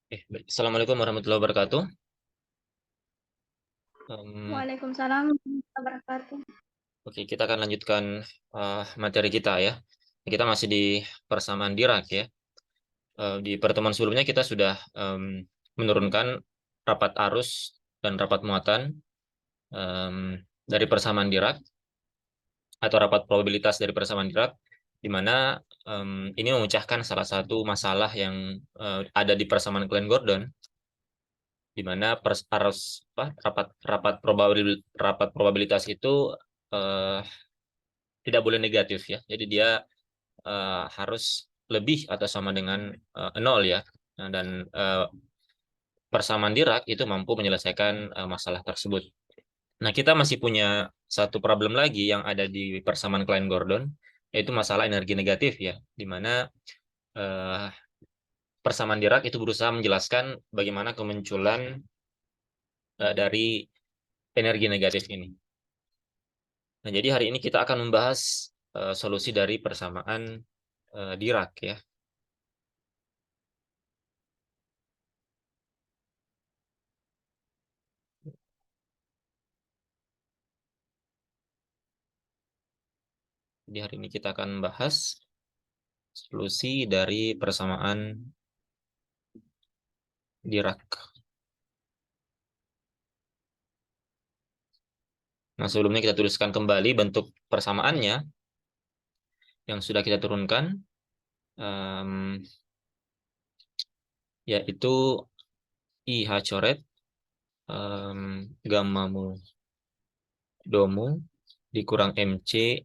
Assalamualaikum warahmatullahi wabarakatuh. Waalaikumsalam warahmatullahi wabarakatuh. Oke, kita akan lanjutkan materi kita ya. Kita masih di persamaan Dirac ya. Di pertemuan sebelumnya kita sudah menurunkan rapat arus dan rapat muatan dari persamaan Dirac atau rapat probabilitas dari persamaan Dirac, di mana ini memecahkan salah satu masalah yang ada di persamaan Klein-Gordon, di mana rapat rapat probabilitas itu eh, tidak boleh negatif ya. Jadi dia harus lebih atau sama dengan nol ya. Nah, dan persamaan Dirac itu mampu menyelesaikan masalah tersebut. Nah, kita masih punya satu problem lagi yang ada di persamaan Klein-Gordon, yaitu masalah energi negatif ya, di mana eh, persamaan Dirac itu berusaha menjelaskan bagaimana kemunculan dari energi negatif ini. Nah, jadi hari ini kita akan membahas solusi dari persamaan Dirac ya. Di hari ini kita akan membahas solusi dari persamaan Dirac. Nah, sebelumnya kita tuliskan kembali bentuk persamaannya yang sudah kita turunkan, em, yaitu IH coret gamma mu domu dikurang MC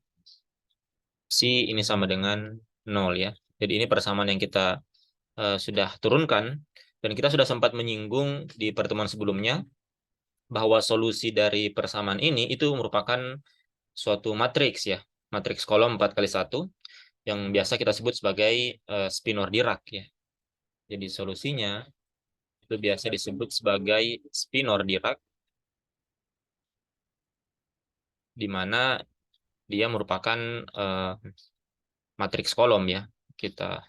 si ini sama dengan 0 ya. Jadi ini persamaan yang kita sudah turunkan, dan kita sudah sempat menyinggung di pertemuan sebelumnya bahwa solusi dari persamaan ini itu merupakan suatu matriks ya, matriks kolom 4 kali satu yang biasa kita sebut sebagai spinor Dirac ya. Jadi solusinya itu biasa disebut sebagai spinor Dirac, di mana dia merupakan matriks kolom ya. Kita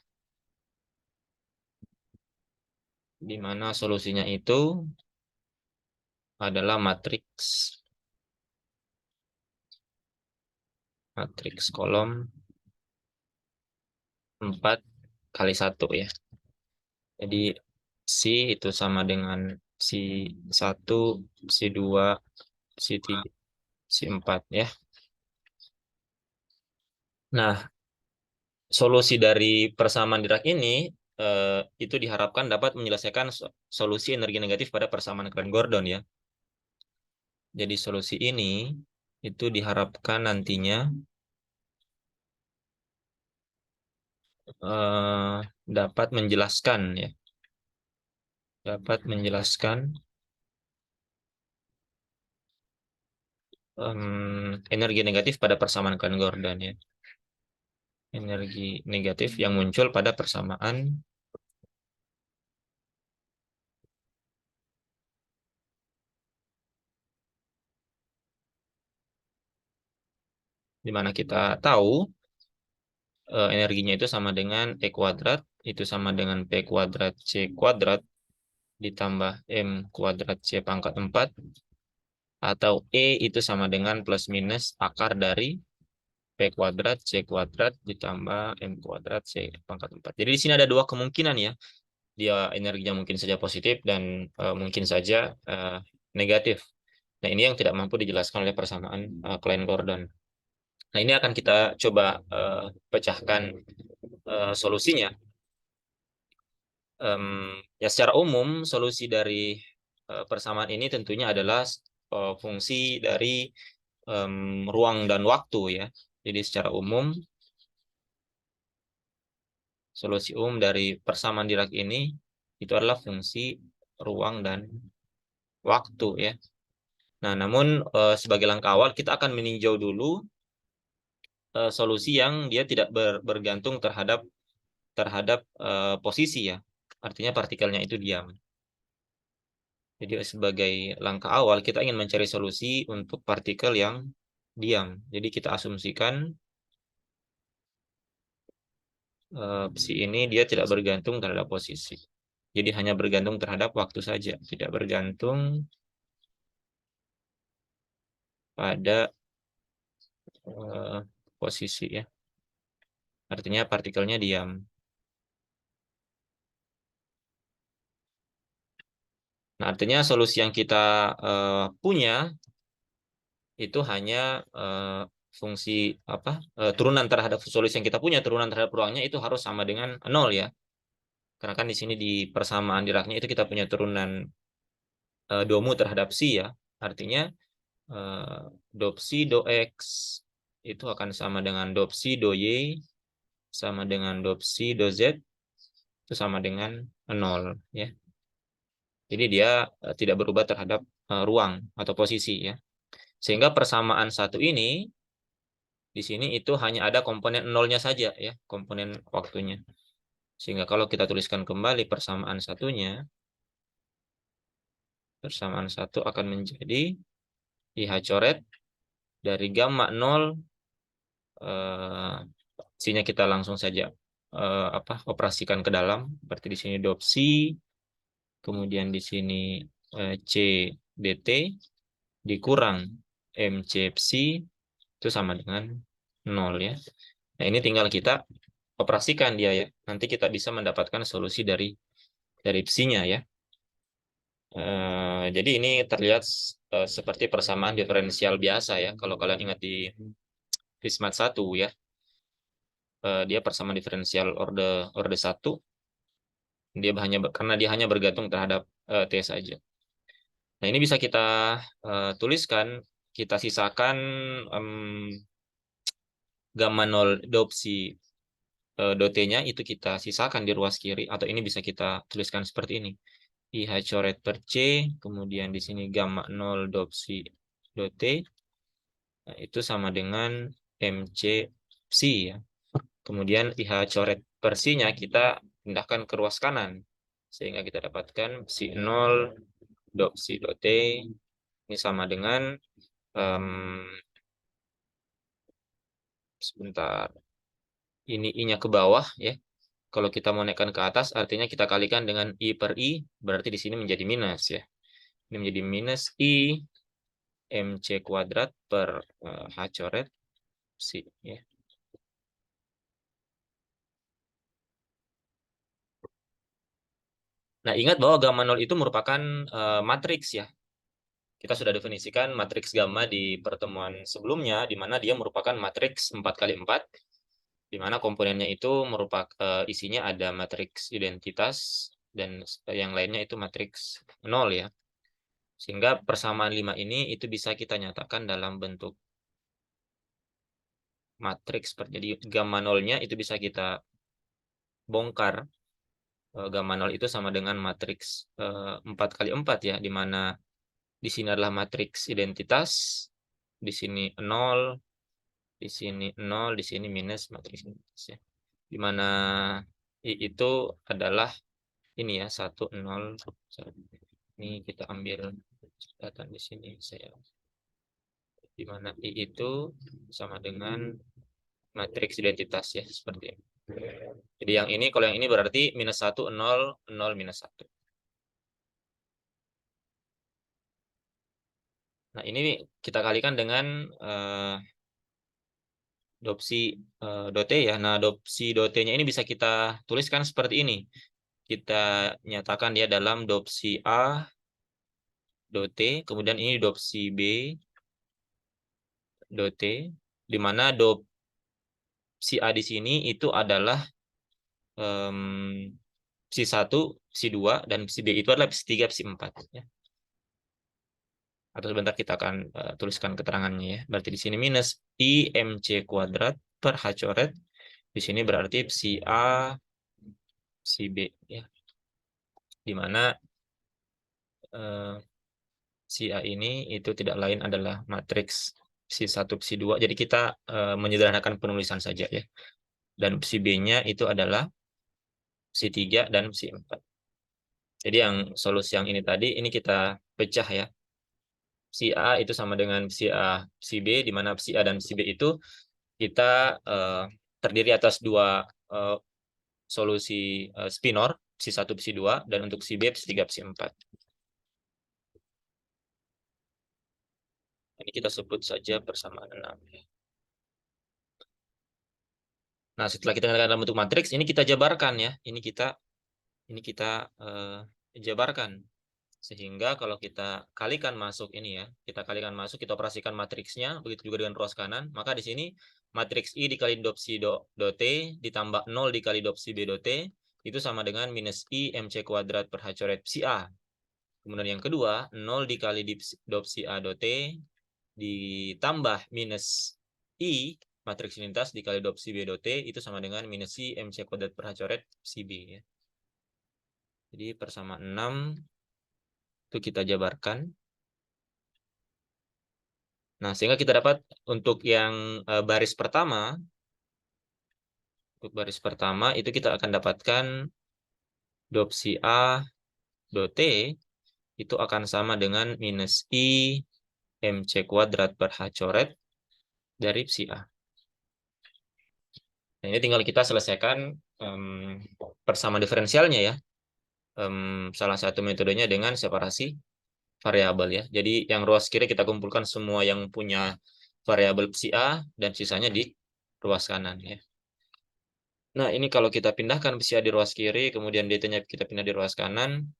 di mana solusinya itu adalah matriks kolom 4 kali satu ya. Jadi C itu sama dengan C1, C2, C3, C4 ya. Nah, solusi dari persamaan Dirac ini itu diharapkan dapat menyelesaikan solusi energi negatif pada persamaan Klein-Gordon ya. Jadi solusi ini itu diharapkan nantinya eh, dapat menjelaskan ya, dapat menjelaskan energi negatif pada persamaan Klein-Gordon ya. Energi negatif yang muncul pada persamaan di mana kita tahu energinya itu sama dengan E kuadrat, itu sama dengan P kuadrat C kuadrat ditambah M kuadrat C pangkat 4, atau E itu sama dengan plus minus akar dari P kuadrat C kuadrat ditambah M kuadrat C pangkat 4. Jadi di sini ada dua kemungkinan ya. Dia energinya mungkin saja positif dan mungkin saja negatif. Nah, ini yang tidak mampu dijelaskan oleh persamaan Klein-Gordon. Nah, ini akan kita coba pecahkan solusinya. Ya, secara umum solusi dari persamaan ini tentunya adalah fungsi dari ruang dan waktu ya. Jadi secara umum solusi umum dari persamaan Dirac ini itu adalah fungsi ruang dan waktu ya. Nah, namun sebagai langkah awal kita akan meninjau dulu solusi yang dia tidak bergantung terhadap terhadap posisi ya. Artinya partikelnya itu diam. Jadi sebagai langkah awal kita ingin mencari solusi untuk partikel yang diam. Jadi kita asumsikan si ini dia tidak bergantung terhadap posisi. Jadi hanya bergantung terhadap waktu saja, tidak bergantung pada posisi ya. Artinya partikelnya diam. Nah, artinya solusi yang kita punya itu hanya fungsi apa turunan terhadap solusi yang kita punya, turunan terhadap ruangnya itu harus sama dengan 0 ya. Karena kan di sini di persamaan Diracnya itu kita punya turunan do mu terhadap psi ya. Artinya do psi do x itu akan sama dengan do psi do y sama dengan do psi do z itu sama dengan 0 ya. Jadi dia tidak berubah terhadap ruang atau posisi ya. Sehingga persamaan satu ini di sini itu hanya ada komponen nolnya saja ya, komponen waktunya. Sehingga kalau kita tuliskan kembali persamaan satunya, persamaan satu akan menjadi IH coret dari gamma 0 psinya kita langsung saja operasikan ke dalam. Berarti di sini do psi, kemudian di sini C dt dikurang MC psi itu sama dengan 0 ya. Nah, ini tinggal kita operasikan dia ya. Nanti kita bisa mendapatkan solusi dari psinya ya. Jadi ini terlihat seperti persamaan diferensial biasa ya. Kalau kalian ingat di Fismat 1 ya. Dia persamaan diferensial orde 1. Dia karena dia hanya bergantung terhadap T saja. Nah, ini bisa kita tuliskan, kita sisakan gamma 0 dopsi dot T-nya itu kita sisakan di ruas kiri, atau ini bisa kita tuliskan seperti ini. IH coret per C, kemudian di sini gamma 0 dopsi dot T, nah, itu sama dengan MC psi ya. Kemudian IH coret per C-nya kita pindahkan ke ruas kanan, sehingga kita dapatkan psi 0 dopsi dot T, ini sama dengan sebentar, ini I-nya ke bawah ya. Kalau kita mau naikkan ke atas, artinya kita kalikan dengan I per I, berarti di sini menjadi minus ya. Ini menjadi minus I MC kuadrat per H coret psi ya. Nah, ingat bahwa gamma 0 itu merupakan matriks ya. Kita sudah definisikan matriks gamma di pertemuan sebelumnya, di mana dia merupakan matriks 4x4, di mana komponennya itu merupakan isinya ada matriks identitas dan yang lainnya itu matriks 0 ya. Sehingga persamaan 5 ini itu bisa kita nyatakan dalam bentuk matriks. Jadi gamma 0-nya itu bisa kita bongkar. Gamma 0 itu sama dengan matriks 4x4 ya, di mana di sini adalah matriks identitas, di sini 0, di sini 0, di sini minus matriks identitas ya. Di mana I itu adalah ini ya, 1, 0. Ini kita ambil catatan di sini saya. Di mana I itu sama dengan matriks identitas ya, seperti ini. Jadi yang ini, kalau yang ini berarti minus 1, 0, 0, minus 1. Nah, ini kita kalikan dengan dopsi dot T ya. Nah, dopsi dot T-nya ini bisa kita tuliskan seperti ini. Kita nyatakan dia dalam dopsi A dot T, kemudian ini dopsi B dot T, di mana dopsi A di sini itu adalah psi 1, psi 2, dan psi B itu adalah psi 3, psi 4 ya. Atau sebentar kita akan tuliskan keterangannya ya. Berarti di sini minus I MC kuadrat per H coret. Di sini berarti psi A, psi B ya. Di mana psi A ini itu tidak lain adalah matriks psi 1, psi 2. Jadi kita menyederhanakan penulisan saja ya. Dan psi B-nya itu adalah psi 3 dan psi 4. Jadi yang solusi yang ini tadi, ini kita pecah ya. Psi A itu sama dengan psi A, psi B, di mana psi A dan psi B itu kita terdiri atas dua solusi spinor, psi 1, psi 2, dan untuk psi B, psi 3, psi 4. Ini kita sebut saja persamaan 6. Nah, setelah kita dalam bentuk matriks, ini kita jabarkan ya. Ini kita jabarkan. Sehingga kalau kita kalikan masuk ini ya, kita kalikan masuk, kita operasikan matriksnya, begitu juga dengan ruas kanan, maka di sini matriks I dikali dot psi dot T ditambah 0 dikali dot psi B dot T itu sama dengan minus I MC kuadrat per H coret psi A. Kemudian yang kedua, 0 dikali dot psi A dot T ditambah minus I matriks lintas dikali dot psi B dot T itu sama dengan minus I MC kuadrat per H coret psi B ya. Jadi persamaan 6 itu kita jabarkan. Nah, sehingga kita dapat untuk yang baris pertama, itu kita akan dapatkan dot psi A dot T itu akan sama dengan minus I MC kuadrat per H coret dari psi A. Nah, ini tinggal kita selesaikan persamaan diferensialnya ya. Salah satu metodenya dengan separasi variabel ya. Jadi yang ruas kiri kita kumpulkan semua yang punya variabel psi A dan sisanya di ruas kanan ya. Nah, ini kalau kita pindahkan psi A di ruas kiri, kemudian dt-nya kita pindah di ruas kanan,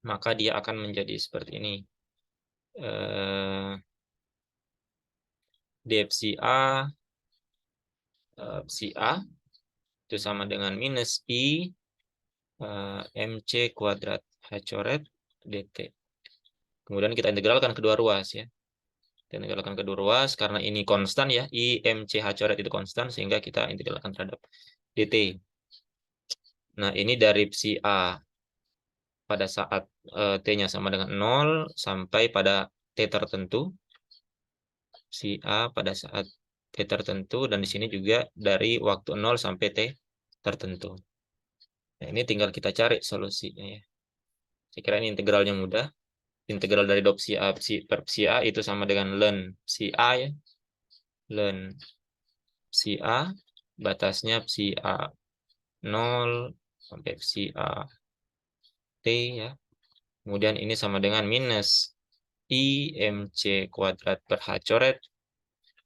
maka dia akan menjadi seperti ini. D psi A itu sama dengan minus I MC kuadrat H coret dt. Kemudian kita integralkan kedua ruas ya. Kita integralkan kedua ruas karena ini konstan ya, I MC H coret itu konstan sehingga kita integralkan terhadap dt. Nah, ini dari psi A pada saat T-nya sama dengan 0 sampai pada T tertentu. Psi A pada saat T tertentu dan di sini juga dari waktu 0 sampai T tertentu. Nah, ini tinggal kita cari solusinya ya. Saya kira ini integralnya mudah. Integral dari dot psi A per psi A itu sama dengan ln psi A ya. Ln psi A batasnya psi A 0 sampai psi A T ya. Kemudian ini sama dengan minus I MC kuadrat per H coret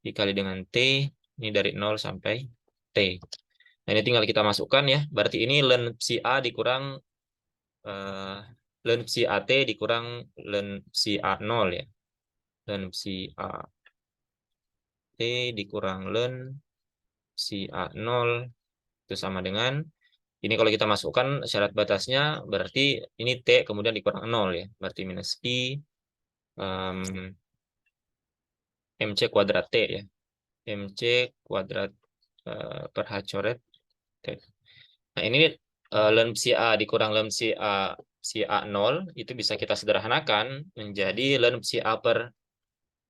dikali dengan T. Ini dari 0 sampai T. Nah, ini tinggal kita masukkan ya. Berarti ini ln psi A dikurang ln psi AT dikurang ln psi A0 ya. Ln psi AT dikurang ln psi A0 itu sama dengan ini kalau kita masukkan syarat batasnya berarti ini T kemudian dikurang 0 ya. Berarti minus I MC kuadrat T ya. MC kuadrat per H coret T. Nah, ini ln psi A dikurang ln psi A0 itu bisa kita sederhanakan menjadi ln psi A per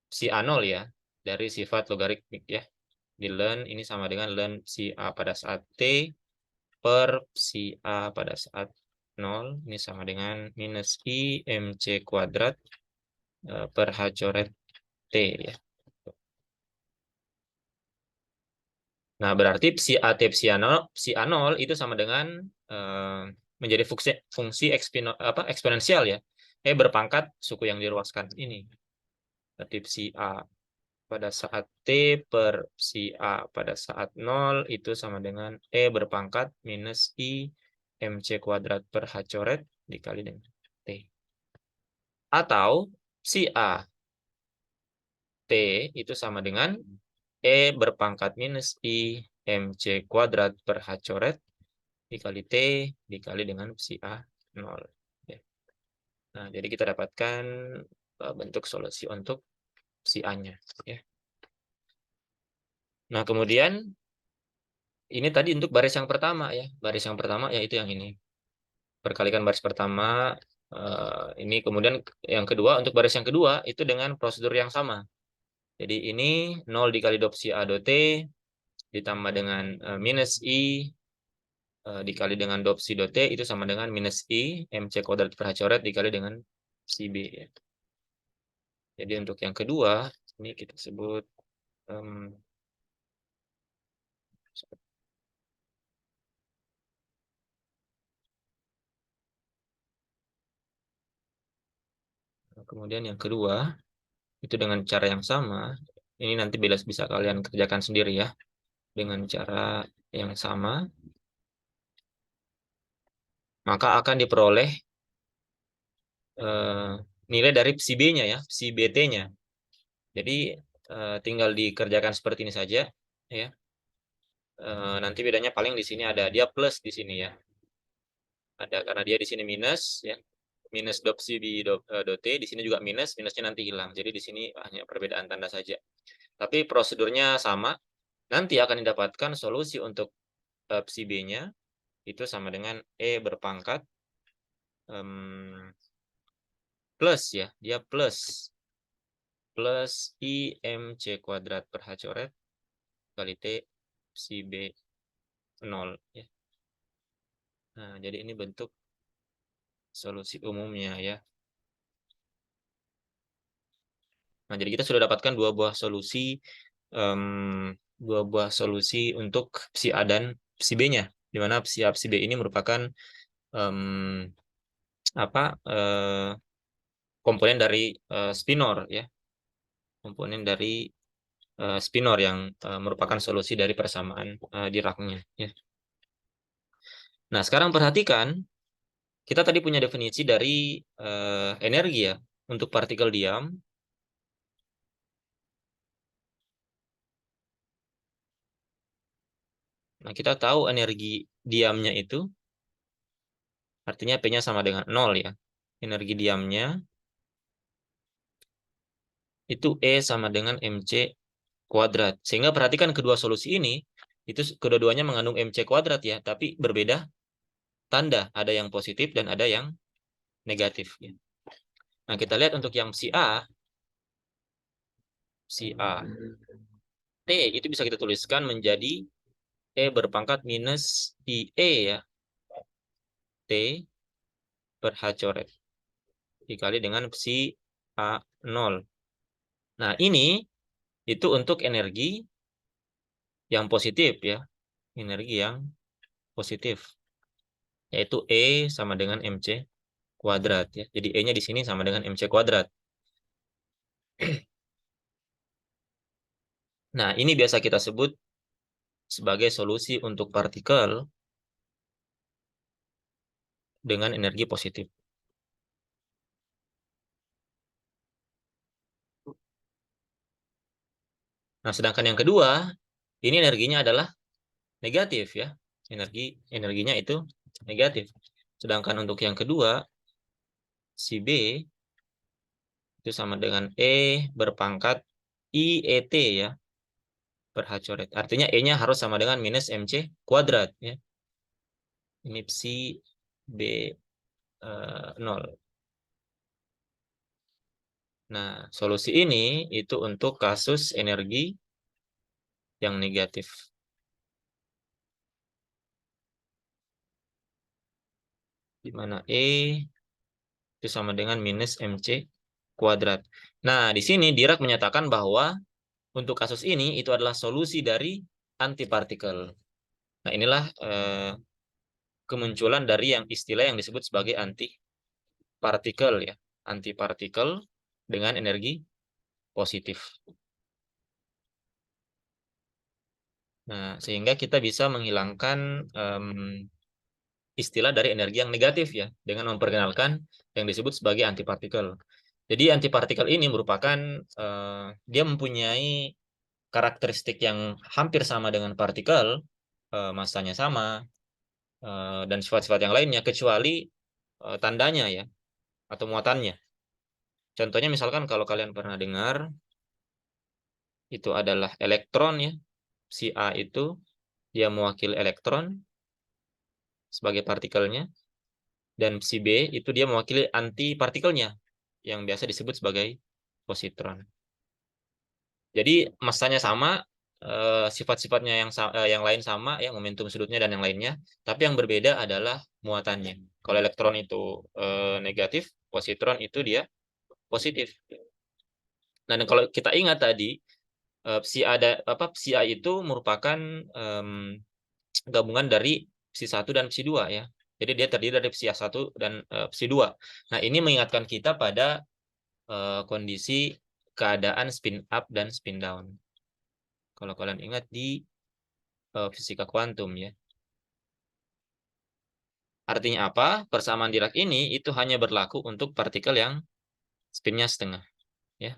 psi A0 ya, dari sifat logaritmik ya. Di ln ini sama dengan ln psi A pada saat T per psi A pada saat 0. Ini sama dengan minus I MC kuadrat per H coret T ya. Nah, berarti psi AT psi A0 itu sama dengan menjadi fungsi eksponensial ya. Berpangkat suku yang diruaskan ini. Berarti psi A pada saat T per psi A pada saat 0 itu sama dengan berpangkat minus I MC kuadrat per H coret dikali dengan T. Atau psi A T itu sama dengan berpangkat minus I MC kuadrat per H coret dikali T dikali dengan psi A0. Nah, jadi kita dapatkan bentuk solusi untuk psi A-nya. Ya. Nah, kemudian ini tadi untuk baris yang pertama ya. Baris yang pertama yaitu yang ini. Perkalikan baris pertama. Ini kemudian yang kedua, untuk baris yang kedua itu dengan prosedur yang sama. Jadi ini 0 dikali dot psi A dot T ditambah dengan minus I dikali dengan dot psi dot T itu sama dengan minus I MC kuadrat per H coret dikali dengan psi B. Ya. Jadi untuk yang kedua, ini kita sebut Kemudian yang kedua, itu dengan cara yang sama. Ini nanti bisa kalian kerjakan sendiri ya. Dengan cara yang sama. Maka akan diperoleh nilai dari psi B-nya ya, psi BT-nya. Jadi tinggal dikerjakan seperti ini saja ya. Nanti bedanya paling di sini ada dia plus di sini ya. Ada karena dia di sini minus ya. Minus dot psi B dot T, di sini juga minus, minusnya nanti hilang. Jadi di sini hanya perbedaan tanda saja. Tapi prosedurnya sama. Nanti akan didapatkan solusi untuk psi B-nya itu sama dengan E berpangkat plus ya, dia plus IMC kuadrat per H coret kali T psi B 0 ya. Nah, jadi ini bentuk solusi umumnya ya. Nah, jadi kita sudah dapatkan dua buah solusi untuk psi A dan psi B-nya, di mana psi A psi B ini merupakan komponen dari spinor ya, komponen dari spinor yang merupakan solusi dari persamaan Dirac-nya ya. Nah, sekarang perhatikan kita tadi punya definisi dari energi ya untuk partikel diam. Nah, kita tahu energi diamnya itu artinya P-nya sama dengan 0 ya. Energi diamnya itu E sama dengan MC kuadrat. Sehingga perhatikan kedua solusi ini, itu kedua-duanya mengandung MC kuadrat ya, tapi berbeda tanda. Ada yang positif dan ada yang negatif. Ya. Nah, kita lihat untuk yang si A, T itu bisa kita tuliskan menjadi E berpangkat minus IE ya, T per H coret dikali dengan psi A 0. Nah, ini itu untuk energi yang positif ya, energi yang positif, yaitu E sama dengan MC kuadrat ya. Jadi E-nya di sini sama dengan MC kuadrat. Nah, ini biasa kita sebut sebagai solusi untuk partikel dengan energi positif. Nah, sedangkan yang kedua, ini energinya adalah negatif ya. Energinya itu negatif. Sedangkan untuk yang kedua, si B itu sama dengan E berpangkat IET ya per H coret. Artinya E-nya harus sama dengan minus MC kuadrat ya. Ini psi B 0. Nah, solusi ini itu untuk kasus energi yang negatif. Di mana E itu sama dengan minus MC kuadrat. Nah, di sini Dirac menyatakan bahwa untuk kasus ini itu adalah solusi dari antipartikel. Nah, inilah kemunculan dari yang istilah yang disebut sebagai antipartikel ya. Antipartikel dengan energi positif. Nah, sehingga kita bisa menghilangkan istilah dari energi yang negatif ya, dengan memperkenalkan yang disebut sebagai antipartikel. Jadi antipartikel ini merupakan dia mempunyai karakteristik yang hampir sama dengan partikel, masanya sama, dan sifat-sifat yang lainnya, kecuali tandanya ya, atau muatannya. Contohnya misalkan kalau kalian pernah dengar, itu adalah elektron ya, si A itu dia mewakili elektron sebagai partikelnya, dan si B itu dia mewakili antipartikelnya, yang biasa disebut sebagai positron. Jadi masanya sama, sifat-sifatnya yang lain sama ya, momentum sudutnya dan yang lainnya, tapi yang berbeda adalah muatannya. Kalau elektron itu negatif, positron itu dia positif. Nah, dan kalau kita ingat tadi, psi A itu merupakan gabungan dari psi 1 dan psi 2 ya. Jadi dia terdiri dari psi A1 dan psi 2. Nah, ini mengingatkan kita pada kondisi keadaan spin up dan spin down. Kalau kalian ingat di fisika kuantum ya. Artinya apa? Persamaan Dirac ini itu hanya berlaku untuk partikel yang spinnya setengah ya.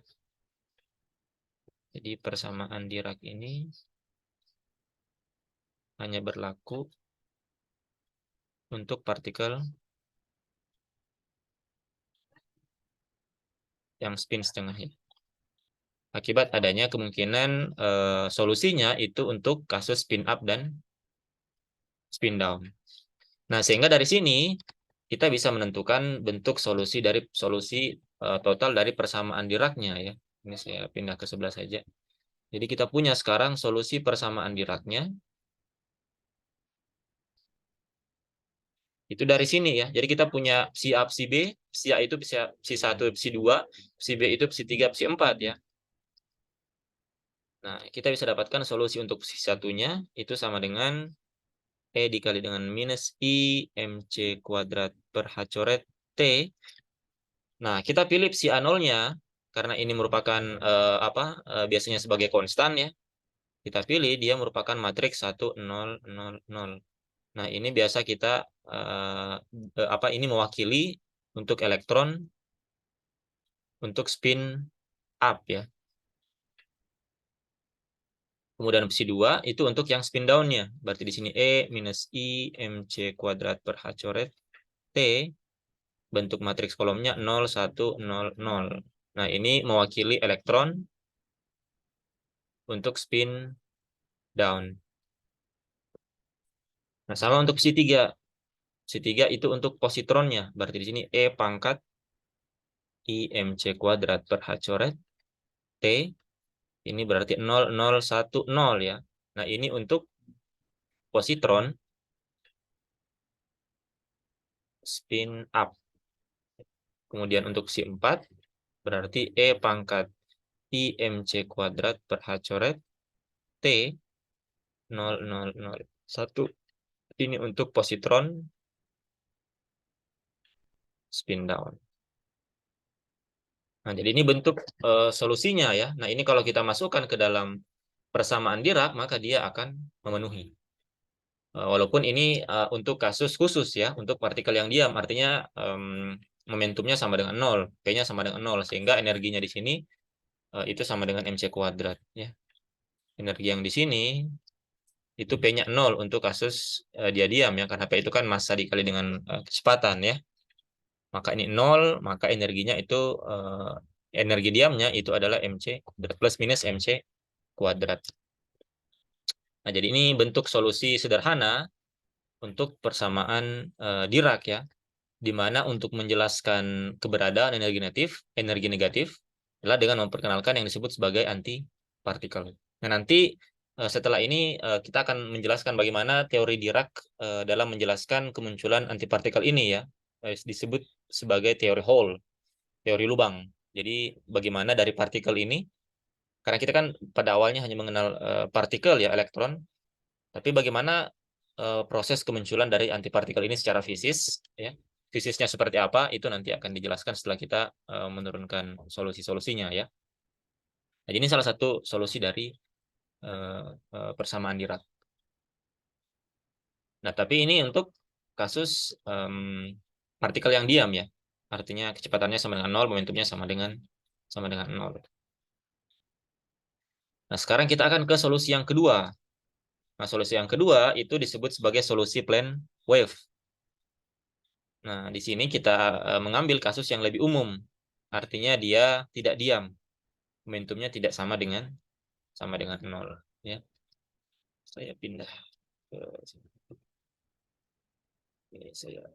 Jadi persamaan Dirac ini hanya berlaku untuk partikel yang spin setengah ya. Akibat adanya kemungkinan solusinya itu untuk kasus spin up dan spin down. Nah, sehingga dari sini kita bisa menentukan bentuk solusi total dari persamaan Dirac-nya ya. Ini saya pindah ke sebelah saja. Jadi kita punya sekarang solusi persamaan Dirac-nya. Itu dari sini ya. Jadi kita punya psi A, psi B, psi A itu psi 1, psi 2, psi B itu psi 3, psi 4 ya. Nah, kita bisa dapatkan solusi untuk psi satunya itu sama dengan E dikali dengan minus I mc kuadrat per H coret T. Nah, kita pilih psi A0-nya karena ini merupakan biasanya sebagai konstan ya. Kita pilih dia merupakan matriks 1 0 0 0. Nah, ini biasa kita ini mewakili untuk elektron untuk spin up ya. Kemudian psi 2 itu untuk yang spin down-nya. Berarti di sini E minus I mc kuadrat per H coret T bentuk matriks kolomnya 0 1 0 0. Nah, ini mewakili elektron untuk spin down. Nah, sama untuk psi 3. Psi 3 itu untuk positronnya. Berarti di sini E pangkat I mc kuadrat per H coret T. Ini berarti 0 0 1 0 ya. Nah, ini untuk positron spin up. Kemudian untuk psi 4 berarti E pangkat I mc kuadrat per H coret T 0 0 0 1. Ini untuk positron spin down. Nah, jadi ini bentuk solusinya ya. Nah, ini kalau kita masukkan ke dalam persamaan Dirac, maka dia akan memenuhi. Walaupun ini untuk kasus khusus ya, untuk partikel yang diam, artinya momentumnya sama dengan 0, P-nya sama dengan 0, sehingga energinya di sini itu sama dengan mc kuadrat ya. Energi yang di sini itu P-nya 0 untuk kasus dia diam ya, karena P itu kan massa dikali dengan kecepatan ya. Maka ini 0, maka energinya itu energi diamnya itu adalah mc plus minus mc kuadrat. Nah, jadi ini bentuk solusi sederhana untuk persamaan Dirac ya, di mana untuk menjelaskan keberadaan energi negatif adalah dengan memperkenalkan yang disebut sebagai antipartikel. Nah, nanti setelah ini kita akan menjelaskan bagaimana teori Dirac dalam menjelaskan kemunculan antipartikel ini ya, disebut sebagai teori Hall, teori lubang. Jadi bagaimana dari partikel ini, karena kita kan pada awalnya hanya mengenal partikel ya, elektron, tapi bagaimana proses kemunculan dari antipartikel ini secara fisis ya. Fisisnya seperti apa itu nanti akan dijelaskan setelah kita menurunkan solusi-solusinya ya. Nah, ini salah satu solusi dari persamaan Dirac. Nah, tapi ini untuk kasus partikel yang diam ya. Artinya kecepatannya sama dengan 0, momentumnya sama dengan 0. Nah, sekarang kita akan ke solusi yang kedua. Nah, solusi yang kedua itu disebut sebagai solusi plane wave. Nah, di sini kita mengambil kasus yang lebih umum. Artinya dia tidak diam. Momentumnya tidak sama dengan 0 ya. Saya pindah ke sini. Ini saya.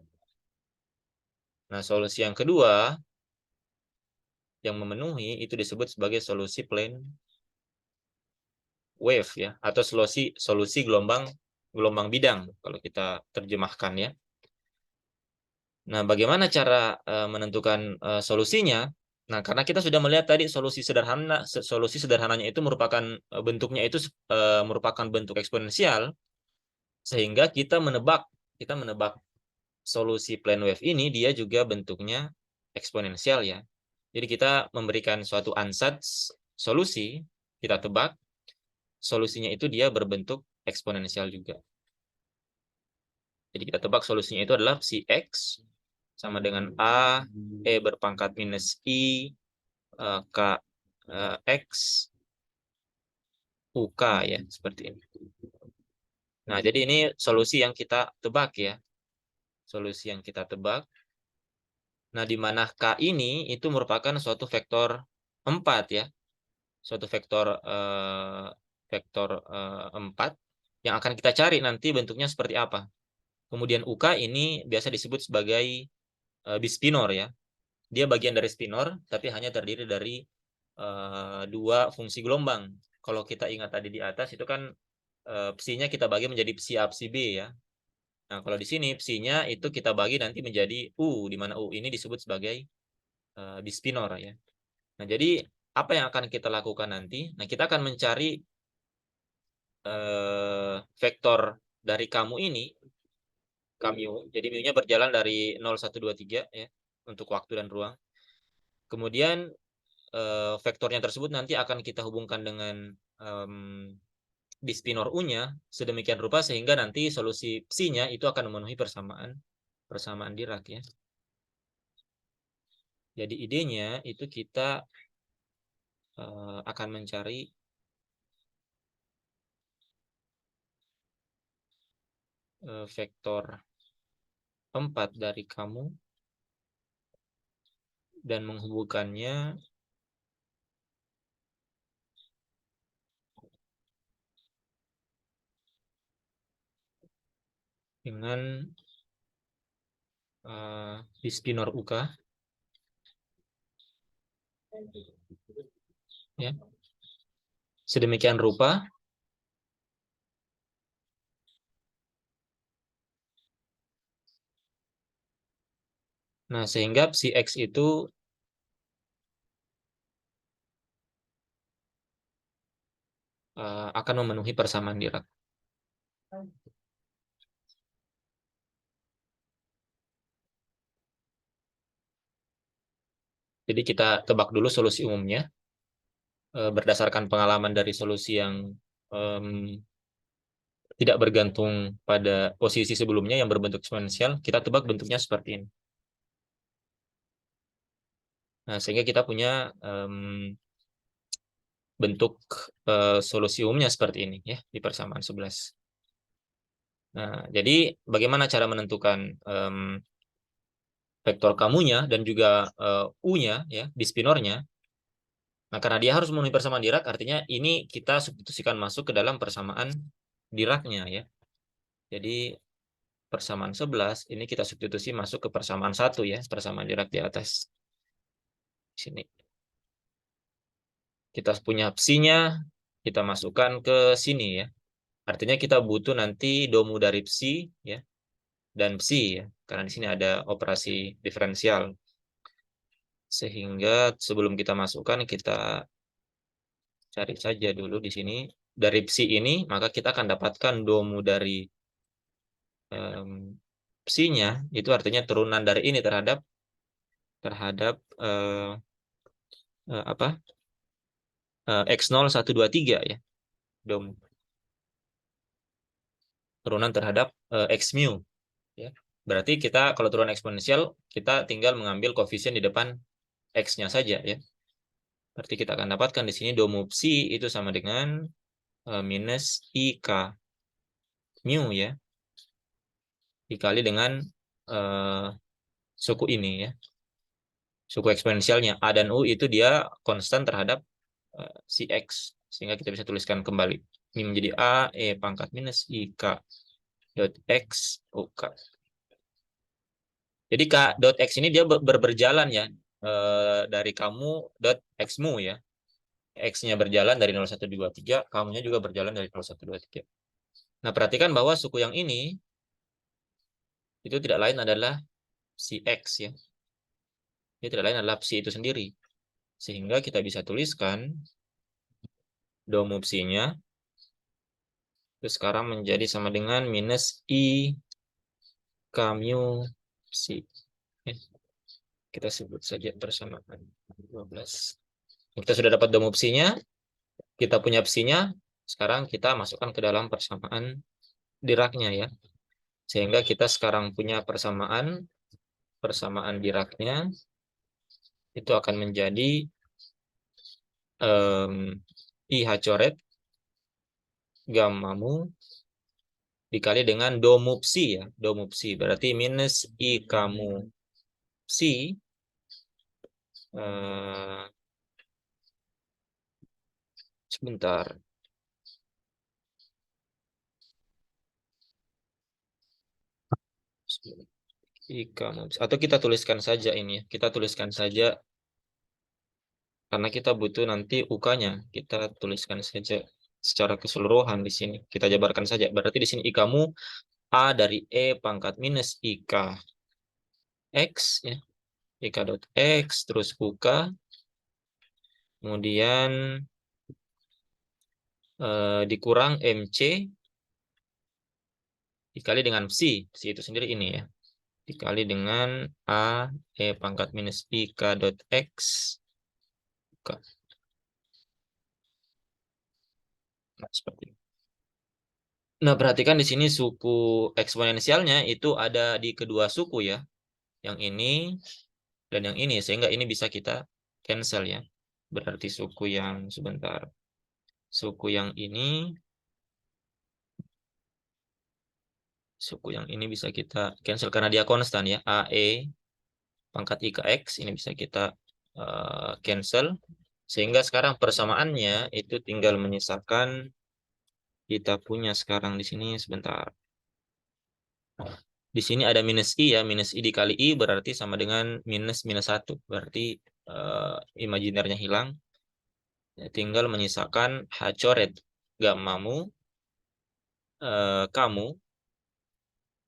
Nah, solusi yang kedua yang memenuhi itu disebut sebagai solusi plane wave ya, atau solusi gelombang bidang kalau kita terjemahkan ya. Nah, bagaimana cara menentukan solusinya? Nah, karena kita sudah melihat tadi solusi sederhananya itu merupakan bentuknya itu merupakan bentuk eksponensial, sehingga kita menebak solusi plane wave ini dia juga bentuknya eksponensial ya. Jadi kita memberikan suatu ansatz solusi, kita tebak, solusinya itu dia berbentuk eksponensial juga. Jadi kita tebak solusinya itu adalah psi x sama dengan A, E berpangkat minus I, K, X, UK ya, seperti ini. Nah, jadi ini solusi yang kita tebak ya. Solusi yang kita tebak. Nah, di mana K ini itu merupakan suatu vektor 4 ya. Suatu vektor 4 yang akan kita cari nanti bentuknya seperti apa. Kemudian UK ini biasa disebut sebagai bispinor ya. Dia bagian dari spinor, tapi hanya terdiri dari dua fungsi gelombang. Kalau kita ingat tadi di atas itu kan psinya kita bagi menjadi psi A, psi B ya. Nah, kalau di sini psinya itu kita bagi nanti menjadi U, di mana U ini disebut sebagai bispinor ya. Nah, jadi apa yang akan kita lakukan nanti? Nah, kita akan mencari vektor dari kamu ini, kamu. Jadi mu-nya berjalan dari 0, 1, 2, 3 ya, untuk waktu dan ruang. Kemudian vektornya tersebut nanti akan kita hubungkan dengan bispinor U-nya sedemikian rupa sehingga nanti solusi psi-nya itu akan memenuhi persamaan Dirac ya. Jadi idenya itu kita akan mencari vektor 4 dari kamu dan menghubungkannya dengan bispinor UK ya. Sedemikian rupa nah sehingga psi X itu akan memenuhi persamaan Dirac. Jadi kita tebak dulu solusi umumnya berdasarkan pengalaman dari solusi yang tidak bergantung pada posisi sebelumnya yang berbentuk eksponensial, kita tebak bentuknya seperti ini. Nah, sehingga kita punya bentuk solusi umumnya seperti ini ya di persamaan 11. Nah, jadi bagaimana cara menentukan vektor kamunya dan juga U-nya ya, bispinornya. Nah, karena dia harus memenuhi persamaan Dirac, artinya ini kita substitusikan masuk ke dalam persamaan Dirac-nya ya. Jadi persamaan 11 ini kita substitusi masuk ke persamaan 1 ya, persamaan Dirac di atas. Sini. Kita punya psinya, kita masukkan ke sini ya. Artinya kita butuh nanti domu dari psi ya dan psi ya, karena di sini ada operasi diferensial. Sehingga sebelum kita masukkan kita cari saja dulu di sini dari psi ini, maka kita akan dapatkan domu dari psinya itu artinya turunan dari ini terhadap apa? X0 1 2 3 ya. Domu. Turunan terhadap X mu ya. Berarti kita kalau turunan eksponensial kita tinggal mengambil koefisien di depan X-nya saja ya. Berarti kita akan dapatkan di sini domu psi itu sama dengan minus IK mu ya. Dikali dengan suku ini ya. Suku eksponensialnya A dan U itu dia konstan terhadap si X. Sehingga kita bisa tuliskan kembali. Ini menjadi A, E pangkat minus IK dot X, UK. Jadi K dot X ini dia berjalan ya. Dari kamu dot X mu ya. X-nya berjalan dari 0, 1, 2, 3. Kamunya juga berjalan dari 0, 1, 2, 3. Nah, perhatikan bahwa suku yang ini itu tidak lain adalah si X ya. Ini tidak lain adalah psi itu sendiri. Sehingga kita bisa tuliskan domu psinya itu sekarang menjadi sama dengan minus I K mu psi. Kita sebut saja persamaan. 12. Kita sudah dapat dom opsinya, kita punya opsinya, sekarang kita masukkan ke dalam persamaan Diracnya ya. Sehingga kita sekarang punya persamaan Diracnya itu akan menjadi I coret gammamu dikali dengan domupsi ya. Domupsi berarti minus I kamu psi sebentar. I kamu atau kita tuliskan saja ini ya. Kita tuliskan saja karena kita butuh nanti UK-nya. Kita tuliskan saja secara keseluruhan di sini. Kita jabarkan saja. Berarti di sini I kamu A dari E pangkat minus IK X ya. IK dot X terus UK. Kemudian dikurang MC dikali dengan psi. Psi itu sendiri ini ya. Dikali dengan A E pangkat minus IK dot X. Nah, seperti ini. Nah, perhatikan di sini suku eksponensialnya itu ada di kedua suku ya. Yang ini dan yang ini. Sehingga ini bisa kita cancel ya. Berarti suku yang sebentar. Suku yang ini bisa kita cancel karena dia konstan ya. AE pangkat I ke X ini bisa kita cancel. Sehingga sekarang persamaannya itu tinggal menyisakan kita punya sekarang di sini sebentar. Di sini ada minus I ya, minus I dikali I berarti sama dengan minus minus 1. Berarti imajinernya hilang. Ya, tinggal menyisakan H coret gammamu kamu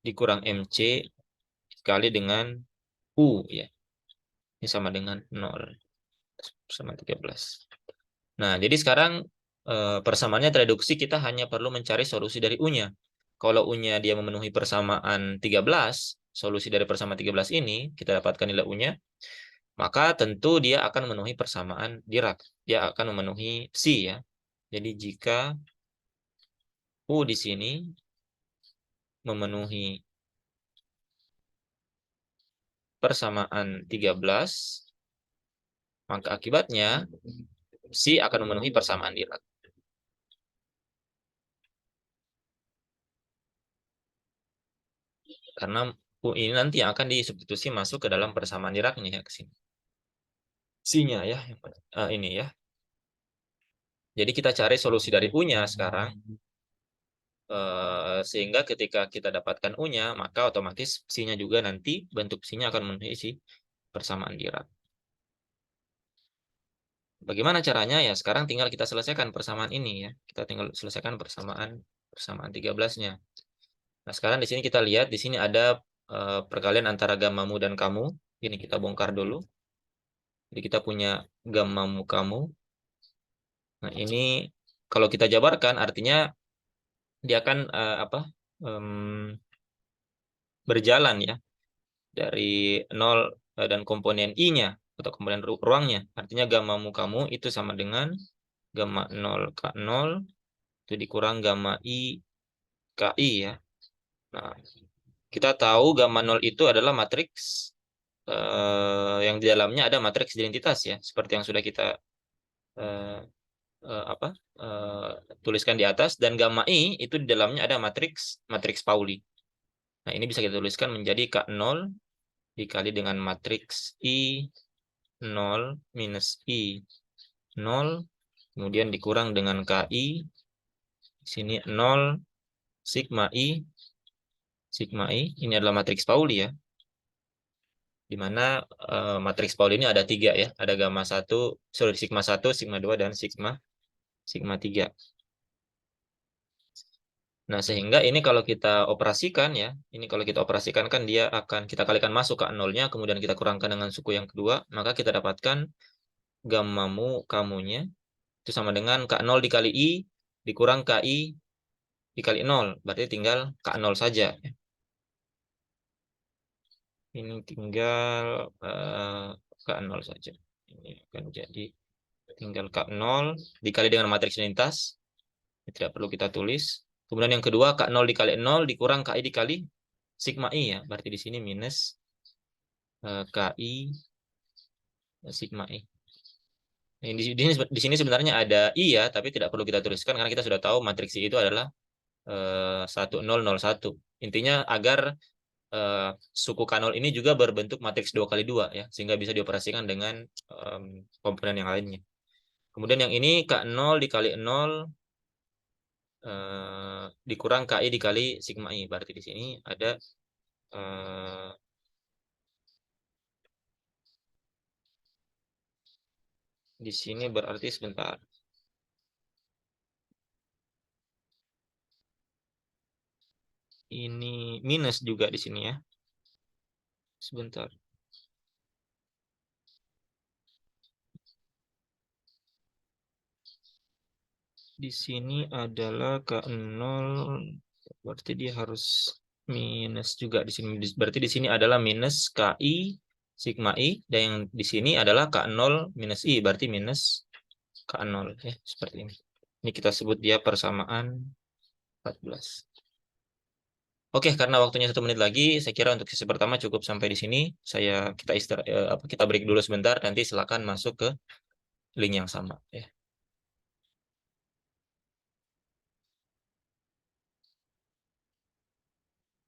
dikurang MC dikali dengan U ya. Ini sama dengan 0 sama 13. Nah, jadi sekarang persamaannya tereduksi kita hanya perlu mencari solusi dari U-nya. Kalau U-nya dia memenuhi persamaan 13, solusi dari persamaan 13 ini, kita dapatkan nilai U-nya, maka tentu dia akan memenuhi persamaan Dirac. Dia akan memenuhi psi ya. Jadi jika U di sini memenuhi persamaan 13, maka akibatnya psi akan memenuhi persamaan Dirac. Karena U ini nanti akan disubstitusi masuk ke dalam persamaan Diracnya ya ke sini. Psinya ya, ini ya. Jadi kita cari solusi dari U-nya sekarang. Sehingga ketika kita dapatkan U-nya, maka otomatis psinya juga nanti bentuk psinya akan memenuhi si persamaan Dirac. Bagaimana caranya ya? Sekarang tinggal kita selesaikan persamaan ini ya. Kita tinggal selesaikan persamaan 13-nya. Nah, sekarang di sini kita lihat di sini ada perkalian antara gammamu dan kamu. Ini kita bongkar dulu. Jadi kita punya gammamu kamu. Nah, ini kalau kita jabarkan artinya dia akan berjalan ya dari 0 dan komponen I-nya atau komponen ruangnya. Artinya gammamu kamu itu sama dengan gamma 0 K0 itu dikurang gamma I KI ya. Nah, kita tahu gamma 0 itu adalah matriks yang di dalamnya ada matriks identitas ya, seperti yang sudah kita eh, apa tuliskan di atas, dan gamma I itu di dalamnya ada matriks Pauli. Nah, ini bisa kita tuliskan menjadi K0 dikali dengan matriks I 0 minus I 0 kemudian dikurang dengan KI di sini 0 sigma I ini adalah matriks Pauli ya, di mana matriks Pauli ini ada 3 ya, ada gamma 1 sigma 1 sigma 2 dan sigma 3. Nah, sehingga ini kalau kita operasikan ya, ini kalau kita operasikan kan dia akan kita kalikan masuk ke nolnya, kemudian kita kurangkan dengan suku yang kedua, maka kita dapatkan gammamu kamunya itu sama dengan K0 dikali I dikurang KI dikali 0. Berarti tinggal K0 saja. Ini tinggal K0 saja. Ini akan jadi tinggal K0 dikali dengan matriks lintas. Tidak perlu kita tulis. Kemudian yang kedua, K0 dikali 0 dikurang KI dikali sigma I ya. Berarti di sini minus KI sigma I. Di sini sebenarnya ada I ya, tapi tidak perlu kita tuliskan karena kita sudah tahu matriks I itu adalah 1001. Intinya agar suku K0 ini juga berbentuk matriks 2 kali 2 ya, sehingga bisa dioperasikan dengan komponen yang lainnya. Kemudian yang ini K0 dikali 0 dikurang KI dikali sigma I. Berarti di sini ada di sini berarti sebentar. Ini minus juga di sini ya. Sebentar. Di sini adalah K0, berarti dia harus minus juga di sini. Berarti di sini adalah minus KI sigma I, dan yang di sini adalah K0 minus I, berarti minus K0 ya, seperti ini. Ini kita sebut dia persamaan 14. Oke, karena waktunya 1 menit lagi, saya kira untuk sesi pertama cukup sampai di sini. Kita break dulu sebentar, nanti silakan masuk ke link yang sama ya.